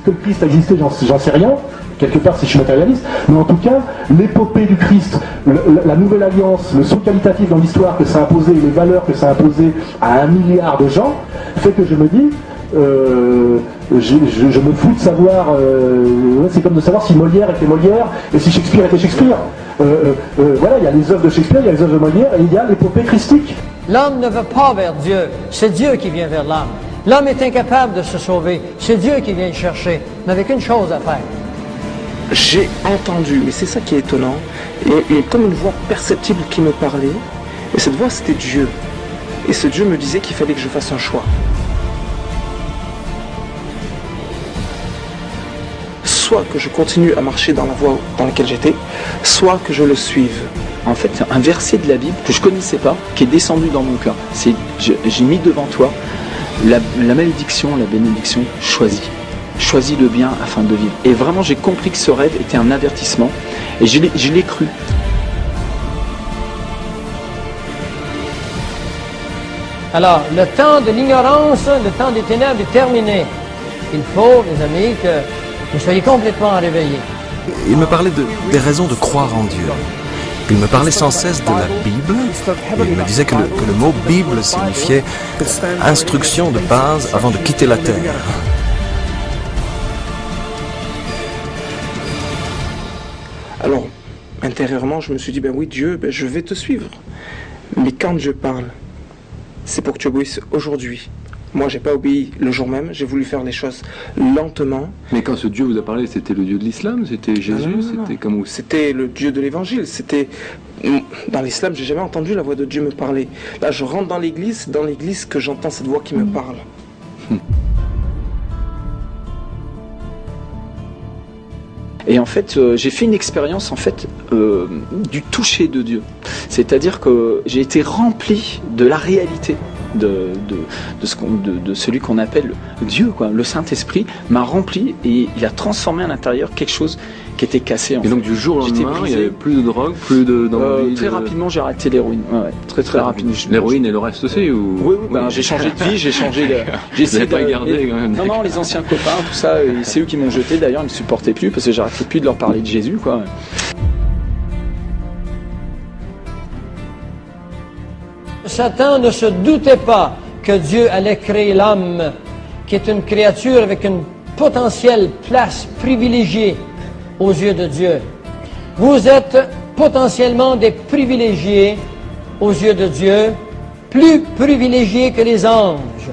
que le Christ a existé, j'en sais rien, quelque part si je suis matérialiste, mais en tout cas, l'épopée du Christ, la nouvelle alliance, le saut qualitatif dans l'histoire que ça a imposé, les valeurs que ça a imposé à 1 milliard de gens, fait que je me dis, je me fous de savoir, c'est comme de savoir si Molière était Molière et si Shakespeare était Shakespeare. Voilà, il y a les œuvres de Shakespeare, il y a les œuvres de Molière et il y a l'épopée christique. L'homme ne va pas vers Dieu, c'est Dieu qui vient vers l'homme. L'homme est incapable de se sauver, c'est Dieu qui vient le chercher, mais avec une chose à faire. J'ai entendu, et c'est ça qui est étonnant, et comme une voix perceptible qui me parlait, et cette voix c'était Dieu. Et ce Dieu me disait qu'il fallait que je fasse un choix. Soit que je continue à marcher dans la voie dans laquelle j'étais, soit que je le suive. En fait, un verset de la Bible que je ne connaissais pas, qui est descendu dans mon cœur. J'ai mis devant toi la malédiction, la bénédiction, choisis. Choisis le bien afin de vivre. Et vraiment, j'ai compris que ce rêve était un avertissement. Et je l'ai cru. Alors, le temps de l'ignorance, le temps des ténèbres est terminé. Il faut, mes amis, que vous soyez complètement réveillés. Il me parlait des raisons de croire en Dieu. Il me parlait sans cesse de la Bible. Il me disait que le mot Bible signifiait instruction de base avant de quitter la terre. Alors, intérieurement, je me suis dit, ben oui, Dieu, ben je vais te suivre. Mais quand Dieu parle, c'est pour que tu obéisses aujourd'hui. Moi, j'ai pas obéi le jour même, j'ai voulu faire les choses lentement. Mais quand ce Dieu vous a parlé, c'était le Dieu de l'islam, c'était Jésus, non. c'était comme où? C'était le Dieu de l'évangile, c'était... Dans l'islam, j'ai jamais entendu la voix de Dieu me parler. Là, je rentre dans l'église que j'entends cette voix qui me parle. Et en fait, j'ai fait une expérience en fait du toucher de Dieu. C'est-à-dire que j'ai été rempli de la réalité de celui qu'on appelle Dieu, quoi. Le Saint-Esprit m'a rempli et il a transformé à l'intérieur quelque chose qui était cassé. Et donc du jour au lendemain, il n'y avait plus de drogue, plus d'envie. Très rapidement, j'ai arrêté l'héroïne. Ouais, très rapidement. L'héroïne et le reste aussi ou... Oui, ben, j'ai changé de vie, j'ai essayé de garder quand même. Non, les anciens copains, tout ça, c'est eux qui m'ont jeté. D'ailleurs, ils me supportaient plus parce que j'arrêtais plus de leur parler de Jésus, quoi. Satan ne se doutait pas que Dieu allait créer l'homme, qui est une créature avec une potentielle place privilégiée aux yeux de Dieu. Vous êtes potentiellement des privilégiés aux yeux de Dieu, plus privilégiés que les anges,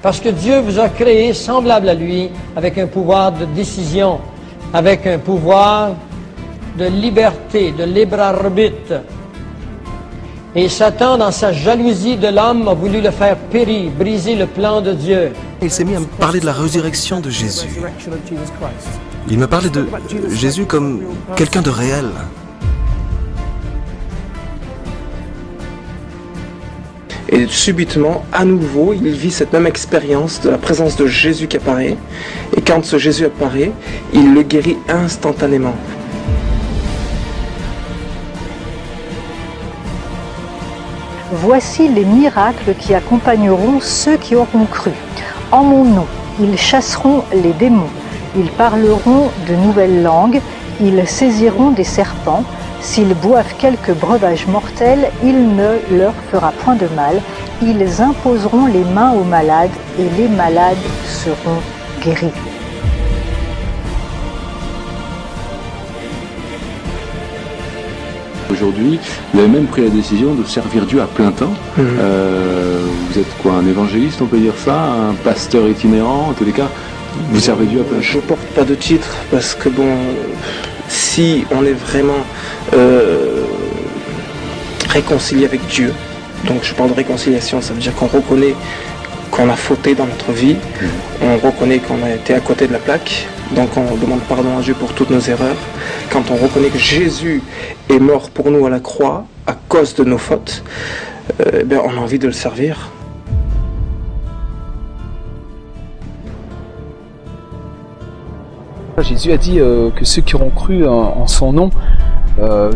parce que Dieu vous a créé semblable à lui, avec un pouvoir de décision, avec un pouvoir de liberté, de libre arbitre. Et Satan, dans sa jalousie de l'homme, a voulu le faire périr, briser le plan de Dieu. Il s'est mis à me parler de la résurrection de Jésus. Il me parlait de Jésus comme quelqu'un de réel. Et subitement, à nouveau, il vit cette même expérience de la présence de Jésus qui apparaît. Et quand ce Jésus apparaît, il le guérit instantanément. Voici les miracles qui accompagneront ceux qui auront cru. En mon nom, ils chasseront les démons, ils parleront de nouvelles langues, ils saisiront des serpents, s'ils boivent quelques breuvages mortels, il ne leur fera point de mal, ils imposeront les mains aux malades et les malades seront guéris. Aujourd'hui, vous avez même pris la décision de servir Dieu à plein temps. Vous êtes quoi, un évangéliste, on peut dire ça, un pasteur itinérant, en tous les cas, vous servez Dieu à plein temps. Je porte pas de titre parce que bon, si on est vraiment réconcilié avec Dieu, donc je parle de réconciliation, ça veut dire qu'on reconnaît qu'on a fauté dans notre vie, on reconnaît qu'on a été à côté de la plaque, donc on demande pardon à Dieu pour toutes nos erreurs. Quand on reconnaît que Jésus est mort pour nous à la croix à cause de nos fautes, on a envie de le servir. Jésus a dit que ceux qui auront cru en son nom,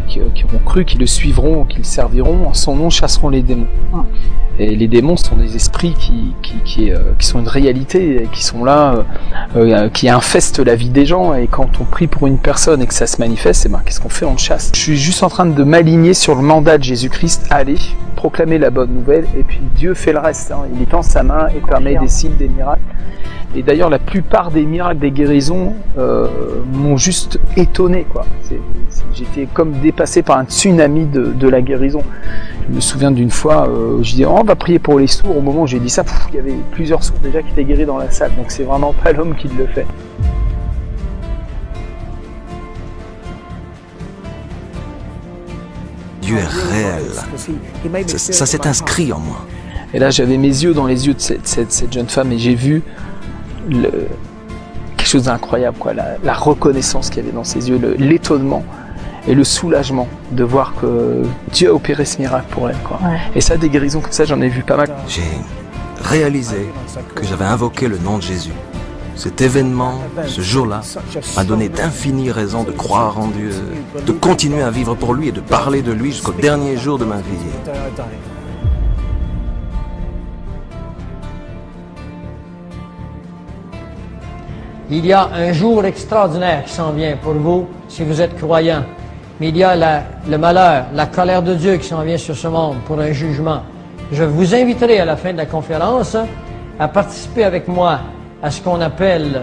qui auront cru, qui le suivront, qui le serviront, en son nom chasseront les démons. Et les démons sont des esprits qui sont une réalité, qui sont là, qui infestent la vie des gens. Et quand on prie pour une personne et que ça se manifeste, qu'est-ce qu'on fait? On le chasse. Je suis juste en train de m'aligner sur le mandat de Jésus-Christ. Allez, proclamer la bonne nouvelle, et puis Dieu fait le reste. Il étend sa main et permet des signes, des miracles. Et d'ailleurs, la plupart des miracles, des guérisons m'ont juste étonné, quoi. J'étais comme dépassé par un tsunami de la guérison. Je me souviens d'une fois, je disais on va prier pour les sourds. Au moment où j'ai dit ça, il y avait plusieurs sourds déjà qui étaient guéris dans la salle. Donc c'est vraiment pas l'homme qui le fait. Dieu est réel. Ça s'est inscrit en moi. Et là, j'avais mes yeux dans les yeux de cette jeune femme et j'ai vu quelque chose d'incroyable, quoi. La reconnaissance qu'il y avait dans ses yeux, l'étonnement et le soulagement de voir que Dieu a opéré ce miracle pour elle, quoi. Ouais. Et ça, des guérisons comme ça, j'en ai vu pas mal. J'ai réalisé que j'avais invoqué le nom de Jésus. Cet événement, ce jour-là, m'a donné d'infinies raisons de croire en Dieu, de continuer à vivre pour lui et de parler de lui jusqu'au dernier jour de ma vie. Il y a un jour extraordinaire qui s'en vient pour vous, si vous êtes croyant. Mais il y a le malheur, la colère de Dieu qui s'en vient sur ce monde pour un jugement. Je vous inviterai à la fin de la conférence à participer avec moi à ce qu'on appelle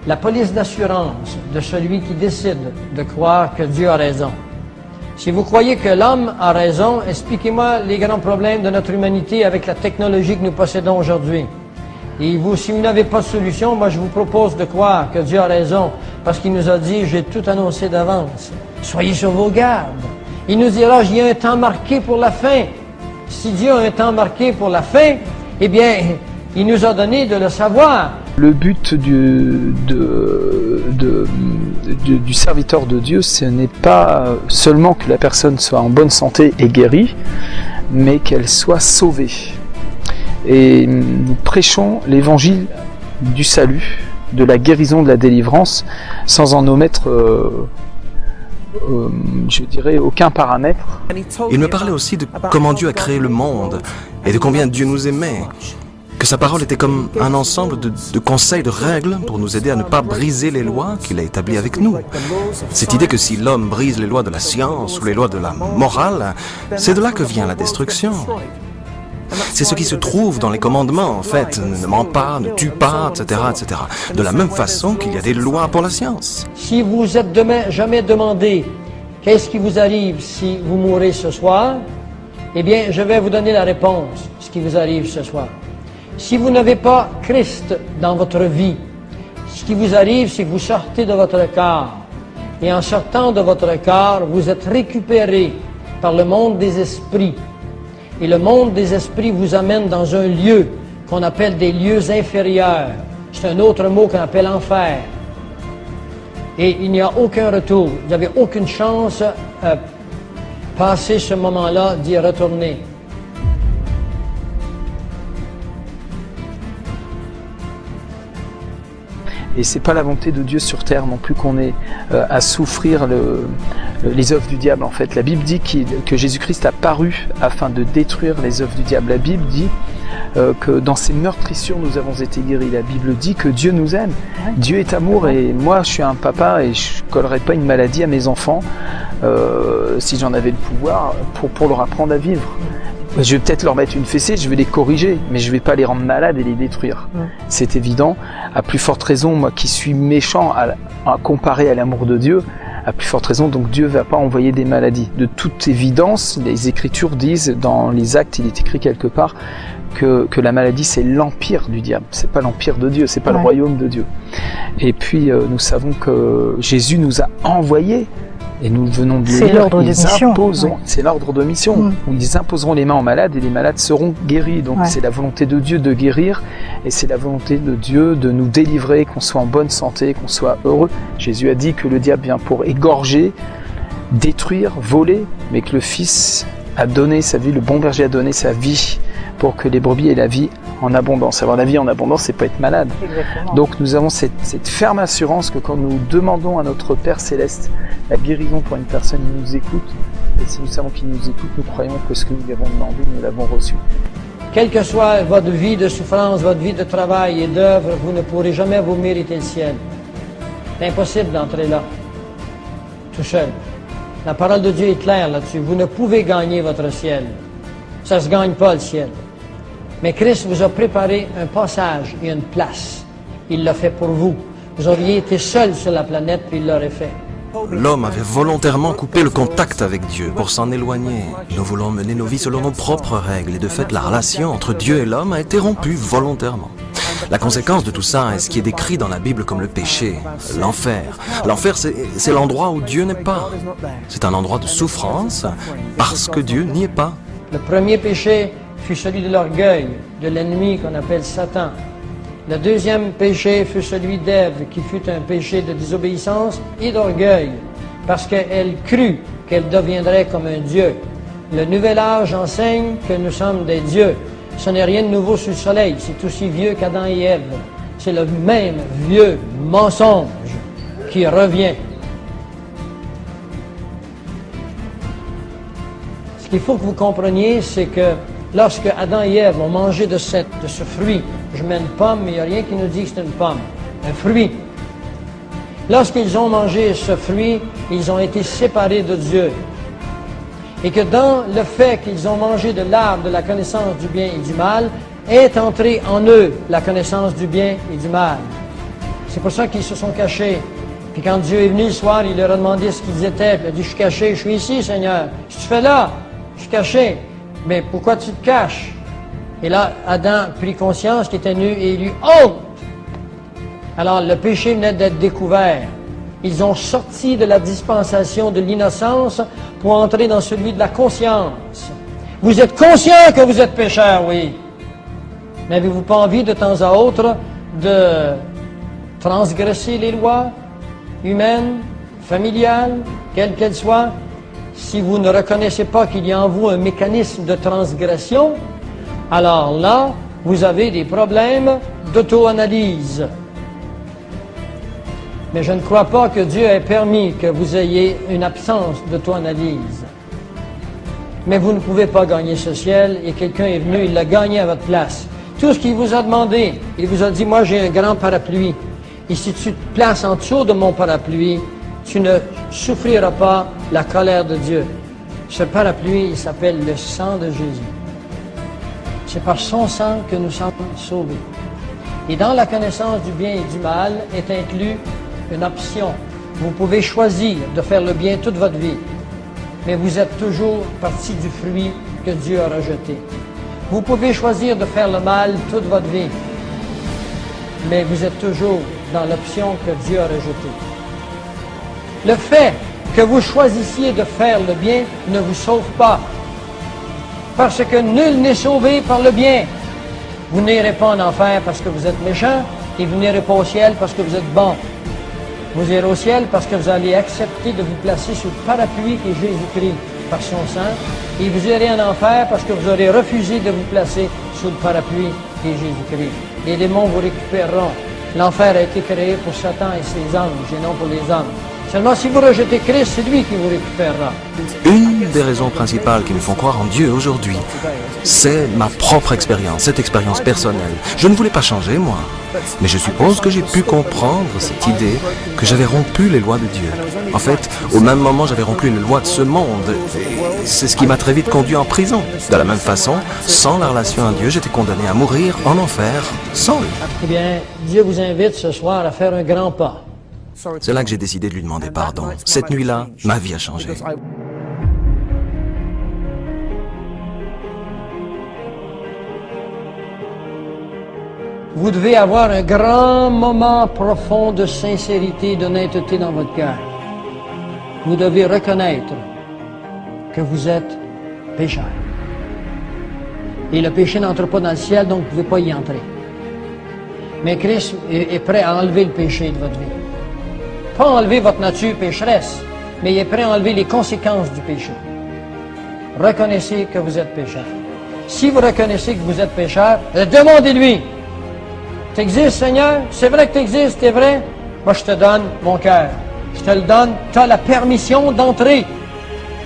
la police d'assurance de celui qui décide de croire que Dieu a raison. Si vous croyez que l'homme a raison, expliquez-moi les grands problèmes de notre humanité avec la technologie que nous possédons aujourd'hui. Et vous, si vous n'avez pas de solution, moi je vous propose de croire que Dieu a raison, parce qu'il nous a dit, j'ai tout annoncé d'avance. Soyez sur vos gardes. Il nous dira, il y a un temps marqué pour la fin. Si Dieu a un temps marqué pour la fin, eh bien, il nous a donné de le savoir. Le but du serviteur de Dieu, ce n'est pas seulement que la personne soit en bonne santé et guérie, mais qu'elle soit sauvée. Et nous prêchons l'évangile du salut, de la guérison, de la délivrance, sans en omettre, je dirais, aucun paramètre. Il me parlait aussi de comment Dieu a créé le monde et de combien Dieu nous aimait. Que sa parole était comme un ensemble de conseils, de règles pour nous aider à ne pas briser les lois qu'il a établies avec nous. Cette idée que si l'homme brise les lois de la science ou les lois de la morale, c'est de là que vient la destruction. C'est ce qui se trouve dans les commandements, en fait. Ne mens pas, ne tue pas, etc., etc. De la même façon qu'il y a des lois pour la science. Si vous êtes jamais demandé qu'est-ce qui vous arrive si vous mourrez ce soir, eh bien, je vais vous donner la réponse, ce qui vous arrive ce soir. Si vous n'avez pas Christ dans votre vie, ce qui vous arrive, c'est que vous sortez de votre corps. Et en sortant de votre corps, vous êtes récupéré par le monde des esprits. Et le monde des esprits vous amène dans un lieu qu'on appelle des lieux inférieurs. C'est un autre mot qu'on appelle enfer. Et il n'y a aucun retour. Vous n'avez aucune chance à passer ce moment-là d'y retourner. Et c'est pas la volonté de Dieu sur terre non plus qu'on ait à souffrir les œuvres du diable. En fait, la Bible dit que Jésus-Christ a paru afin de détruire les œuvres du diable. La Bible dit que dans ses meurtrissures nous avons été guéris. La Bible dit que Dieu nous aime. Dieu est amour et moi je suis un papa et je collerai pas une maladie à mes enfants si j'en avais le pouvoir pour leur apprendre à vivre. Je vais peut-être leur mettre une fessée, je vais les corriger, mais je vais pas les rendre malades et les détruire. C'est évident. À plus forte raison, moi qui suis méchant à comparer à l'amour de Dieu, à plus forte raison, donc Dieu va pas envoyer des maladies. De toute évidence, les Écritures disent, dans les Actes, il est écrit quelque part, que la maladie c'est l'empire du diable, c'est pas l'empire de Dieu, c'est pas le royaume de Dieu. Et puis nous savons que Jésus nous a envoyés. Et nous venons de le lire, c'est l'ordre de mission, où ils imposeront les mains aux malades et les malades seront guéris. Donc c'est la volonté de Dieu de guérir et c'est la volonté de Dieu de nous délivrer, qu'on soit en bonne santé, qu'on soit heureux. Jésus a dit que le diable vient pour égorger, détruire, voler, mais que le Fils a donné sa vie, le bon berger a donné sa vie pour que les brebis aient la vie en abondance. Avoir la vie en abondance, c'est pas être malade. Exactement. Donc nous avons cette ferme assurance que quand nous demandons à notre Père Céleste la guérison pour une personne qui nous écoute, Et si nous savons qu'il nous écoute, nous croyons que ce que nous lui avons demandé, nous l'avons reçu. Quelle que soit votre vie de souffrance, votre vie de travail et d'œuvre, vous ne pourrez jamais vous mériter le ciel. C'est impossible d'entrer là, tout seul. La parole de Dieu est claire là-dessus. Vous ne pouvez gagner votre ciel. Ça ne se gagne pas, le ciel. Mais Christ vous a préparé un passage et une place. Il l'a fait pour vous. Vous auriez été seul sur la planète, puis il l'aurait fait. L'homme avait volontairement coupé le contact avec Dieu pour s'en éloigner. Nous voulons mener nos vies selon nos propres règles et de fait, la relation entre Dieu et l'homme a été rompue volontairement. La conséquence de tout ça est ce qui est décrit dans la Bible comme le péché, l'enfer. L'enfer, c'est l'endroit où Dieu n'est pas. C'est un endroit de souffrance parce que Dieu n'y est pas. Le premier péché fut celui de l'orgueil, de l'ennemi qu'on appelle Satan. Le deuxième péché fut celui d'Ève, qui fut un péché de désobéissance et d'orgueil, parce qu'elle crut qu'elle deviendrait comme un Dieu. Le nouvel âge enseigne que nous sommes des dieux. Ce n'est rien de nouveau sous le soleil, c'est aussi vieux qu'Adam et Ève. C'est le même vieux mensonge qui revient. Ce qu'il faut que vous compreniez, c'est que lorsque Adam et Ève ont mangé de ce fruit, je mets une pomme, mais il n'y a rien qui nous dit que c'est une pomme, un fruit. Lorsqu'ils ont mangé ce fruit, ils ont été séparés de Dieu. Et que dans le fait qu'ils ont mangé de l'arbre de la connaissance du bien et du mal, est entrée en eux la connaissance du bien et du mal. C'est pour ça qu'ils se sont cachés. Puis quand Dieu est venu le soir, il leur a demandé ce qu'ils étaient. Il a dit, je suis caché, je suis ici, Seigneur. Qu'est-ce que tu fais là? Je suis caché. Mais pourquoi tu te caches? Et là, Adam prit conscience qu'il était nu et il eut honte. Alors, le péché venait d'être découvert. Ils ont sorti de la dispensation de l'innocence pour entrer dans celui de la conscience. Vous êtes conscient que vous êtes pécheur, oui. N'avez-vous pas envie de temps à autre de transgresser les lois humaines, familiales, quelles qu'elles soient? Si vous ne reconnaissez pas qu'il y a en vous un mécanisme de transgression, alors là, vous avez des problèmes d'auto-analyse. Mais je ne crois pas que Dieu ait permis que vous ayez une absence d'auto-analyse. Mais vous ne pouvez pas gagner ce ciel et quelqu'un est venu, il l'a gagné à votre place. Tout ce qu'il vous a demandé, il vous a dit, moi j'ai un grand parapluie. Et si tu te places en dessous de mon parapluie, tu ne souffriras pas la colère de Dieu. Ce parapluie, il s'appelle le sang de Jésus. C'est par son sang que nous sommes sauvés. Et dans la connaissance du bien et du mal est inclus une option. Vous pouvez choisir de faire le bien toute votre vie, mais vous êtes toujours partie du fruit que Dieu a rejeté. Vous pouvez choisir de faire le mal toute votre vie, mais vous êtes toujours dans l'option que Dieu a rejetée. Le fait que vous choisissiez de faire le bien ne vous sauve pas, parce que nul n'est sauvé par le bien. Vous n'irez pas en enfer parce que vous êtes méchant, et vous n'irez pas au ciel parce que vous êtes bon. Vous irez au ciel parce que vous allez accepter de vous placer sous le parapluie qui est Jésus-Christ par son sang, et vous irez en enfer parce que vous aurez refusé de vous placer sous le parapluie qui est Jésus-Christ. Les démons vous récupéreront. L'enfer a été créé pour Satan et ses anges, et non pour les hommes. Seulement si vous rejetez Christ, c'est lui qui vous récupérera. Une des raisons principales qui me font croire en Dieu aujourd'hui, c'est ma propre expérience, cette expérience personnelle. Je ne voulais pas changer, moi. Mais je suppose que j'ai pu comprendre cette idée que j'avais rompu les lois de Dieu. En fait, au même moment, j'avais rompu les lois de ce monde. Et c'est ce qui m'a très vite conduit en prison. De la même façon, sans la relation à Dieu, j'étais condamné à mourir en enfer, seul. Eh bien, Dieu vous invite ce soir à faire un grand pas. C'est là que j'ai décidé de lui demander pardon. Cette nuit-là, ma vie a changé. Vous devez avoir un grand moment profond de sincérité et d'honnêteté dans votre cœur. Vous devez reconnaître que vous êtes pécheur. Et le péché n'entre pas dans le ciel, donc vous ne pouvez pas y entrer. Mais Christ est prêt à enlever le péché de votre vie. Pas enlever votre nature pécheresse, mais il est prêt à enlever les conséquences du péché. Reconnaissez que vous êtes pécheur. Si vous reconnaissez que vous êtes pécheur, demandez-lui. T'existes, Seigneur? C'est vrai que t'existes, c'est vrai? Moi, je te donne mon cœur. Je te le donne. Tu as la permission d'entrer.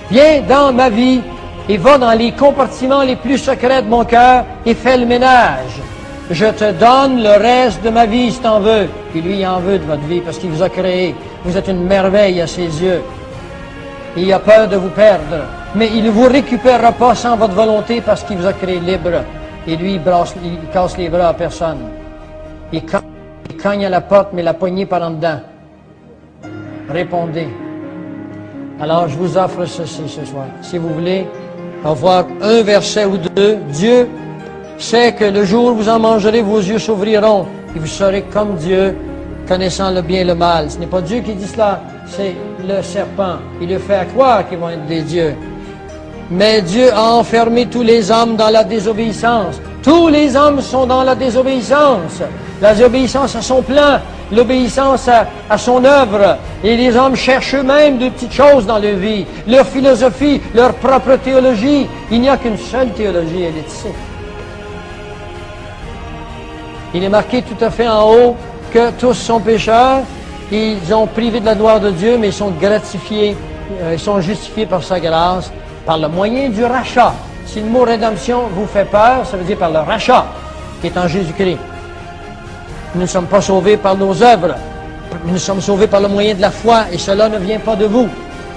Viens dans ma vie et va dans les compartiments les plus secrets de mon cœur et fais le ménage. Je te donne le reste de ma vie si t'en veux. Puis lui, il en veut de votre vie parce qu'il vous a créé. Vous êtes une merveille à ses yeux. Et il a peur de vous perdre. Mais il ne vous récupérera pas sans votre volonté parce qu'il vous a créé libre. Et lui, il casse les bras à personne. Il cogne à la porte, mais la poignée par en dedans. Répondez. Alors, je vous offre ceci ce soir. Si vous voulez avoir un verset ou deux, Dieu sait que le jour où vous en mangerez, vos yeux s'ouvriront et vous serez comme Dieu, connaissant le bien et le mal. Ce n'est pas Dieu qui dit cela, c'est le serpent. Il le fait croire qu'ils vont être des dieux. Mais Dieu a enfermé tous les hommes dans la désobéissance. Tous les hommes sont dans la désobéissance. La désobéissance à son plan, l'obéissance à son œuvre. Et les hommes cherchent eux-mêmes de petites choses dans leur vie, leur philosophie, leur propre théologie. Il n'y a qu'une seule théologie, elle est ici. Il est marqué tout à fait en haut que tous sont pécheurs, ils ont privé de la gloire de Dieu, mais ils sont gratifiés, ils sont justifiés par sa grâce, par le moyen du rachat. Si le mot rédemption vous fait peur, ça veut dire par le rachat qui est en Jésus-Christ. Nous ne sommes pas sauvés par nos œuvres, nous sommes sauvés par le moyen de la foi, et cela ne vient pas de vous.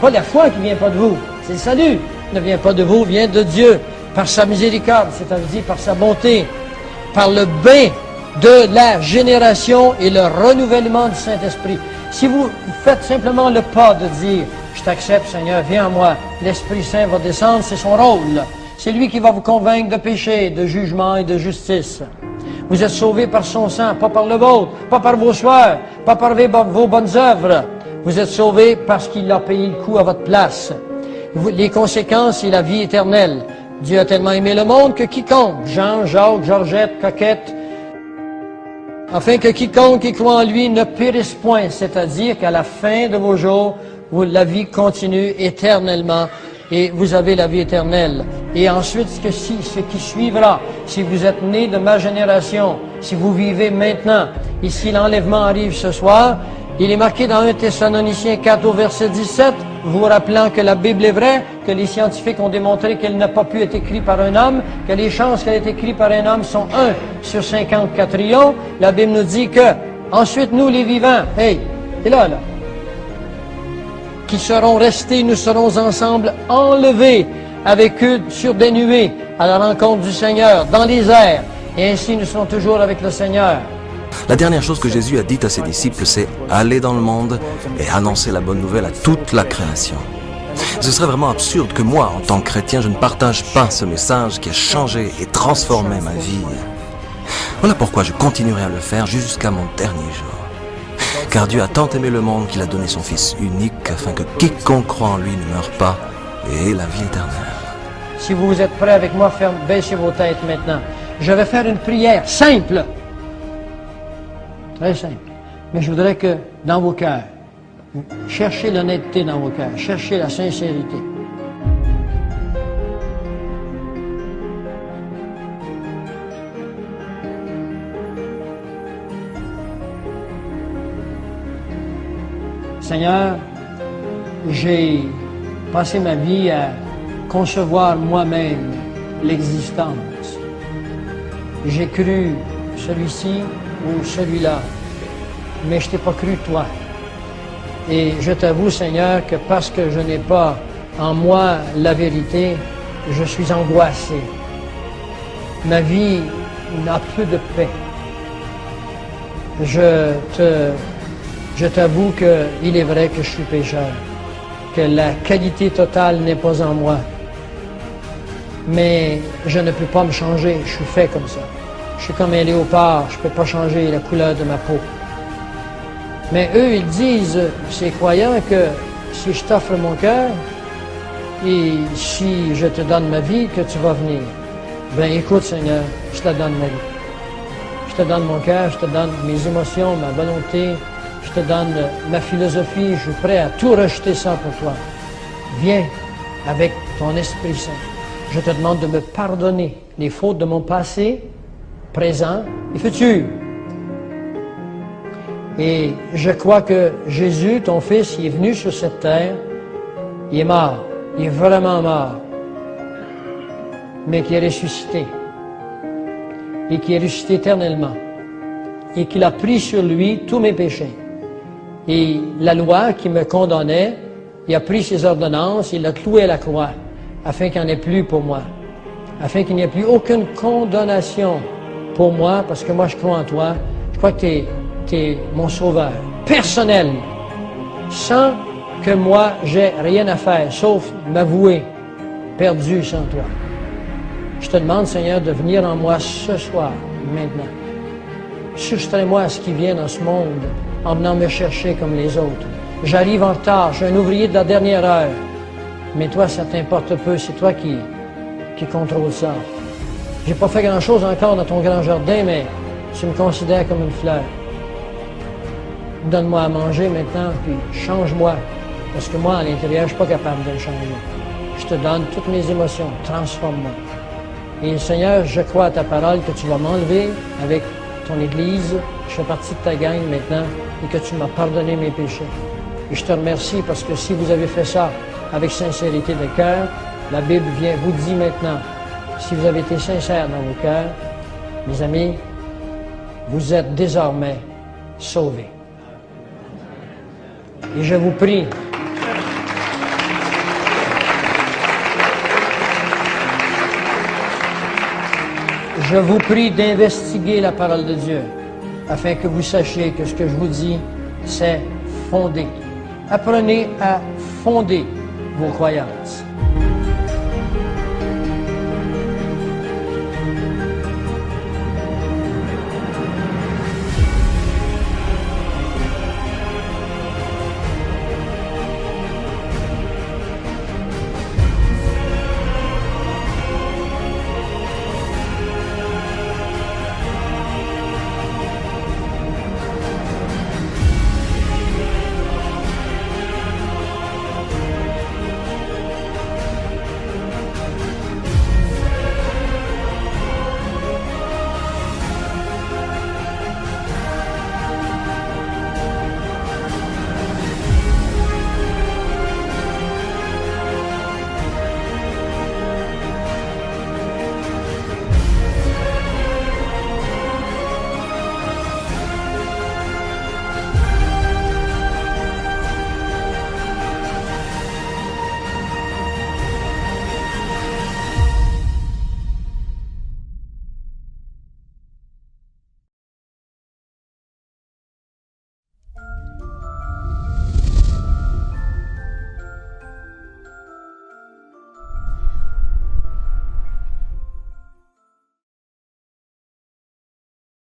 Pas la foi qui vient pas de vous, c'est le salut. Ne vient pas de vous, vient de Dieu, par sa miséricorde, c'est-à-dire par sa bonté, par le bain de la génération et le renouvellement du Saint-Esprit. Si vous faites simplement le pas de dire « Je t'accepte, Seigneur, viens à moi », l'Esprit Saint va descendre, c'est son rôle. C'est lui qui va vous convaincre de péché, de jugement et de justice. Vous êtes sauvés par son sang, pas par le vôtre, pas par vos soeurs, pas par vos bonnes œuvres. Vous êtes sauvés parce qu'il a payé le coût à votre place. Les conséquences, c'est la vie éternelle. Dieu a tellement aimé le monde que quiconque, Jean, Jacques, Georgette, Coquette, afin que quiconque qui croit en lui ne périsse point, c'est-à-dire qu'à la fin de vos jours, la vie continue éternellement et vous avez la vie éternelle. Et ensuite, ce qui suivra, si vous êtes né de ma génération, si vous vivez maintenant, et si l'enlèvement arrive ce soir, il est marqué dans 1 Thessaloniciens 4 au verset 17, vous rappelant que la Bible est vraie, que les scientifiques ont démontré qu'elle n'a pas pu être écrite par un homme, que les chances qu'elle ait été écrite par un homme sont 1 sur 54 trillions. La Bible nous dit que, ensuite nous les vivants, hey, c'est là, qui seront restés, nous serons ensemble enlevés avec eux sur des nuées à la rencontre du Seigneur, dans les airs, et ainsi nous serons toujours avec le Seigneur. La dernière chose que Jésus a dite à ses disciples, c'est « Aller dans le monde et annoncer la bonne nouvelle à toute la création ». Ce serait vraiment absurde que moi, en tant que chrétien, je ne partage pas ce message qui a changé et transformé ma vie. Voilà pourquoi je continuerai à le faire jusqu'à mon dernier jour. Car Dieu a tant aimé le monde qu'il a donné son Fils unique afin que quiconque croit en lui ne meure pas et ait la vie éternelle. Si vous êtes prêts avec moi, baissez vos têtes maintenant. Je vais faire une prière simple. Très simple. Mais je voudrais que dans vos cœurs, cherchez l'honnêteté dans vos cœurs, cherchez la sincérité. Seigneur, j'ai passé ma vie à concevoir moi-même l'existence. J'ai cru celui-ci ou celui-là, mais je t'ai pas cru toi. Et je t'avoue, Seigneur, que parce que je n'ai pas en moi la vérité, je suis angoissé. Ma vie n'a peu de paix. Je t'avoue qu'il est vrai que je suis pécheur, que la qualité totale n'est pas en moi. Mais je ne peux pas me changer, je suis fait comme ça. Je suis comme un léopard, je ne peux pas changer la couleur de ma peau. Mais eux, ils disent, ces croyants, que si je t'offre mon cœur et si je te donne ma vie, que tu vas venir. Ben écoute, Seigneur, je te donne ma vie. Je te donne mon cœur, je te donne mes émotions, ma volonté, je te donne ma philosophie, je suis prêt à tout rejeter ça pour toi. Viens avec ton Esprit Saint. Je te demande de me pardonner les fautes de mon passé, présent et futur. Et je crois que Jésus, ton Fils, il est venu sur cette terre, il est mort, il est vraiment mort, mais qui est ressuscité, et qui est ressuscité éternellement, et qu'il a pris sur lui tous mes péchés. Et la loi qui me condamnait, il a pris ses ordonnances, il l'a cloué à la croix, afin qu'il n'y en ait plus pour moi, afin qu'il n'y ait plus aucune condamnation pour moi, parce que moi je crois en toi, je crois que tu es mon sauveur, personnel, sans que moi j'ai rien à faire, sauf m'avouer perdu sans toi. Je te demande, Seigneur, de venir en moi ce soir, maintenant. Sustrais-moi à ce qui vient dans ce monde, en venant me chercher comme les autres. J'arrive en retard, je suis un ouvrier de la dernière heure. Mais toi, ça t'importe peu, c'est toi qui contrôle ça. J'ai pas fait grand-chose encore dans ton grand jardin, mais tu me considères comme une fleur. Donne-moi à manger maintenant, puis change-moi. Parce que moi, à l'intérieur, je suis pas capable de le changer. Je te donne toutes mes émotions, transforme-moi. Et Seigneur, je crois à ta parole que tu vas m'enlever avec ton Église. Je fais partie de ta gang maintenant et que tu m'as pardonné mes péchés. Et je te remercie parce que si vous avez fait ça avec sincérité de cœur, la Bible vous dit maintenant, si vous avez été sincère dans vos cœurs, mes amis, vous êtes désormais sauvés. Et je vous prie, d'investiguer la parole de Dieu, afin que vous sachiez que ce que je vous dis, c'est fondé. Apprenez à fonder vos croyances.